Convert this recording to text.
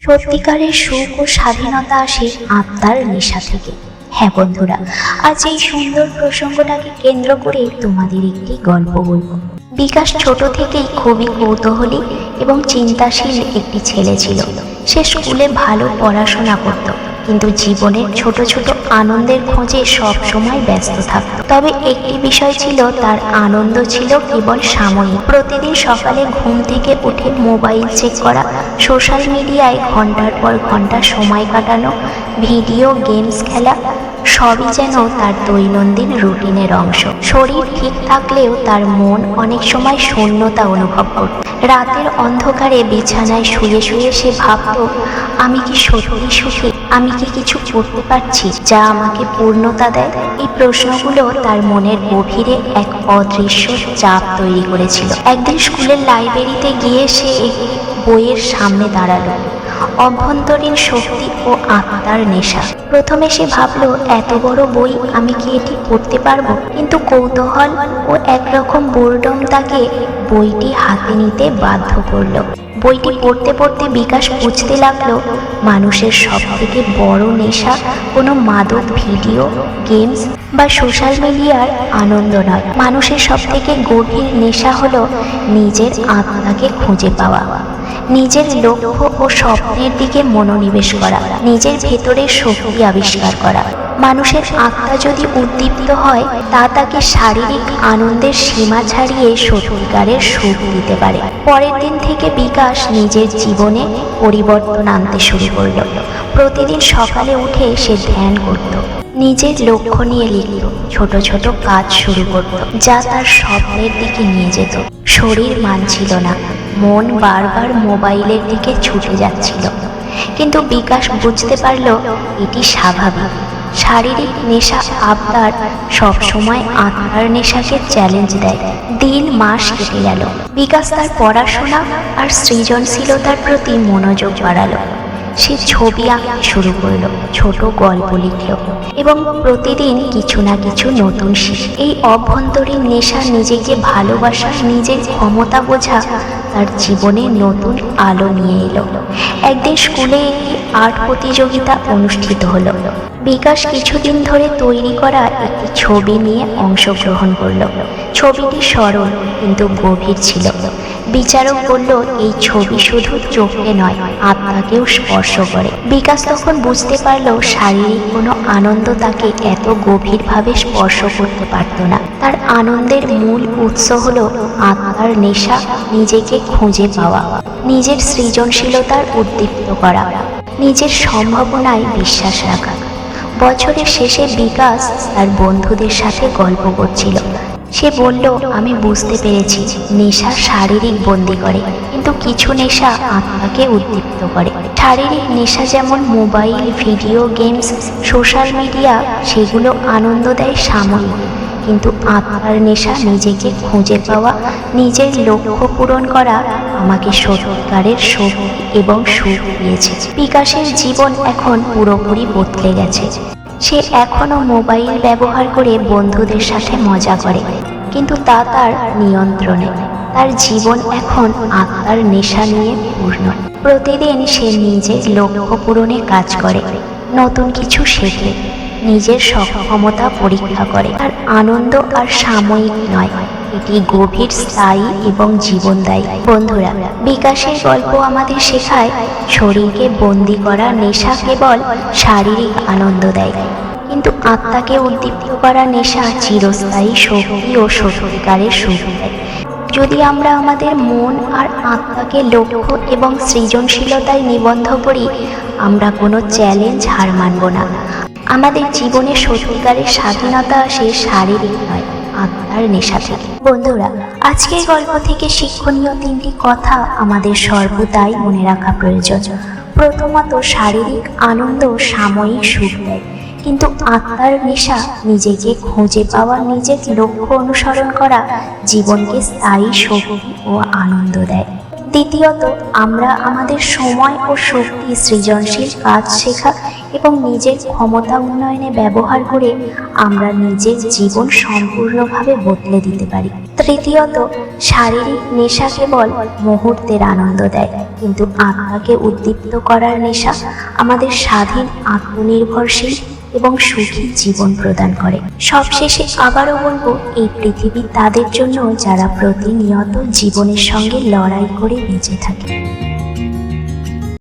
সত্যিকারের সুখ ও স্বাধীনতা আসে আত্মার নেশা থেকে। হ্যাঁ বন্ধুরা, আজ এই সুন্দর প্রসঙ্গটাকে কেন্দ্র করে তোমাদের একটি গল্প বলব। বিকাশ ছোট থেকেই খুবই কৌতূহলী এবং চিন্তাশীল একটি ছেলে ছিল। সে স্কুলে ভালো পড়াশোনা করত, কিন্তু জীবনের ছোট ছোট আনন্দের খোঁজে সব সময় ব্যস্ত থাকত। তবে একটি বিষয় ছিল, তার আনন্দ ছিল কেবল সাময়িক। প্রতিদিন সকালে ঘুম থেকে উঠে মোবাইল চেক করা, সোশ্যাল মিডিয়ায় ঘন্টার পর ঘন্টা সময় কাটানো, ভিডিও গেমস খেলা, সবই যেন তার দৈনন্দিন রুটিনের অংশ। শরীর ঠিক থাকলেও তার মন অনেক সময় শূন্যতা অনুভব করত। রাতের অন্ধকারে বিছানায় শুয়ে শুয়ে সে ভাবত, আমি কি সত্যি সুখী? আমি কি কিছু করতে পারছি যা আমাকে পূর্ণতা দেয়? এই প্রশ্নগুলো তার মনের গভীরে এক অদৃশ্য চাপ তৈরি করেছিল। একদিন স্কুলের লাইব্রেরিতে গিয়ে সে একটি বইয়ের সামনে দাঁড়ালো। অভ্যন্তরীণ শক্তি ও আত্মার নেশা। প্রথমে সে ভাবলো, এত বড় বই, আমি কি এটি পড়তে পারবো? কিন্তু কৌতূহল ও একরকম বোরডম তাকে বইটি হাতে নিতে বাধ্য করলো। বইটি পড়তে পড়তে বিকাশ বুঝতে লাগলো, মানুষের সব থেকে বড় নেশা কোনো মাদক ভিডিও গেমস বা সোশ্যাল মিডিয়ার আনন্দ নয়। মানুষের সব থেকে গভীর নেশা হলো নিজের আত্মাকে খুঁজে পাওয়া, নিজের লক্ষ্য ও স্বপ্নের দিকে মনোনিবেশ করা, নিজের ভেতরের শক্তি আবিষ্কার করা। মানুষের আত্মা যদি উদ্দীপ্ত হয়, তা তাকে শারীরিক আনন্দের সীমা ছাড়িয়ে সত্যিকারের সুখ দিতে পারে। পরের দিন থেকে বিকাশ নিজের জীবনে পরিবর্তন আনতে শুরু করল। প্রতিদিন সকালে উঠে সে ধ্যান করত, নিজের লক্ষ্য নিয়ে লিখত, ছোট ছোট কাজ শুরু করত যা তার স্বপ্নের দিকে নিয়ে যেত। শরীর মানছিল না, মন বারবার মোবাইলের দিকে ছুটে যাচ্ছিল। কিন্তু বিকাশ বুঝতে পারল, এটি স্বাভাবিক। শারীরিক নেশা আবদার সবসময় আত্মার নেশাকে চ্যালেঞ্জ দেয়। দিন মাস কেটে গেল। বিকাশ তার পড়াশোনা আর সৃজনশীলতার প্রতি মনোযোগ বাড়ালো। সে ছবি আঁকতে শুরু করলো, ছোট গল্প লিখল এবং প্রতিদিন কিছু না কিছু নতুন শিখে। এই অভ্যন্তরীণ নেশা, নিজেকে ভালোবাসা, নিজের ক্ষমতা বোঝা তার জীবনে নতুন আলো নিয়ে এলো। একদিন স্কুলে একটি আর্ট প্রতিযোগিতা অনুষ্ঠিত হলো। বিকাশ কিছুদিন ধরে তৈরি করা একটি ছবি নিয়ে অংশগ্রহণ করল। ছবিটি সরল কিন্তু গভীর ছিল। বিচারক বলল, এই ছবি শুধু চোখে নয়, আত্মাকেও স্পর্শ করে। বিকাশ তখন বুঝতে পারল, শারীরিক কোনো আনন্দ তাকে এত গভীরভাবে স্পর্শ করতে পারত না। তার আনন্দের মূল উৎস হলো আত্মার নেশা, নিজেকে খুঁজে পাওয়া, নিজের সৃজনশীলতার উদ্দীপ্ত করা, নিজের সম্ভাবনায় বিশ্বাস রাখা। বছরের শেষে বিকাশ তার বন্ধুদের সাথে গল্প করছিল। সে বলল, আমি বুঝতে পেরেছি, নেশা শারীরিক বন্দী করে, কিন্তু কিছু নেশা আত্মাকে উদ্দীপ্ত করে। শারীরিক নেশা যেমন mobile, video games, social media, সেগুলো আনন্দ দেয় সাময়িক, কিন্তু আত্মার নেশা, নিজেকে খুঁজে পাওয়া, নিজের লক্ষ্য পূরণ করা, আমাকে সত্যিকারের শক্তি এবং সুখ দিয়েছে। বিকাশের জীবন এখন পুরোপুরি বদলে গেছে। সে এখনো মোবাইল ব্যবহার করে বন্ধুদের সাথে মজা করে, কিন্তু তা তার নিয়ন্ত্রণে। তার জীবন এখন আত্মার নেশা নিয়ে পূর্ণ। প্রতিদিন সে নিজের লক্ষ্য পূরণে কাজ করে, নতুন কিছু শেখে, নিজের সক্ষমতা পরীক্ষা করে। আর আনন্দ আর সাময়িক নয়, এটি গভীর, স্থায়ী এবং জীবনদায়ী। বন্ধুরা, বিকাশের গল্প আমাদের শেখায়, শরীরকে বন্দী করা নেশা কেবল শারীরিক আনন্দ দেয়, কিন্তু আত্মাকে উদ্দীপ্ত করা নেশা চিরস্থায়ী শক্তি ও সত্যিকারের সুখ দেয়। যদি আমরা আমাদের মন আর আত্মাকে লক্ষ্য এবং সৃজনশীলতায় নিবদ্ধ করি, আমরা কোনো চ্যালেঞ্জ হার মানব না। আমাদের জীবনে সত্যিকারের স্বাধীনতা আসে শারীরিক নয়, আত্মার নেশা থেকে। বন্ধুরা, আজকের গল্প থেকে শিক্ষণীয় তিনটি কথা আমাদের সর্বদাই মনে রাখা প্রয়োজন। প্রথমত, শারীরিক আনন্দ সাময়িক সুখ দেয়, কিন্তু আত্মার নেশা, নিজেকে খুঁজে পাওয়া, নিজের লক্ষ্য অনুসরণ করা, জীবনকে স্থায়ী শক্তি ও আনন্দ দেয়। দ্বিতীয়ত, আমরা আমাদের সময় ও শক্তি সৃজনশীল কাজ শেখা এবং নিজের ক্ষমতা উন্নয়নে ব্যবহার করে আমরা নিজের জীবন সম্পূর্ণভাবে বদলে দিতে পারি। তৃতীয়ত, শারীরিক নেশা কেবল মুহূর্তের আনন্দ দেয়, কিন্তু আত্মাকে উদ্দীপ্ত করার নেশা আমাদের স্বাধীন, আত্মনির্ভরশীল এবং সুখী জীবন প্রদান করে। সবশেষে আবারও বলবো, এই পৃথিবী তাদের জন্য যারা প্রতিনিয়ত জীবনের সঙ্গে লড়াই করে বেঁচে থাকে।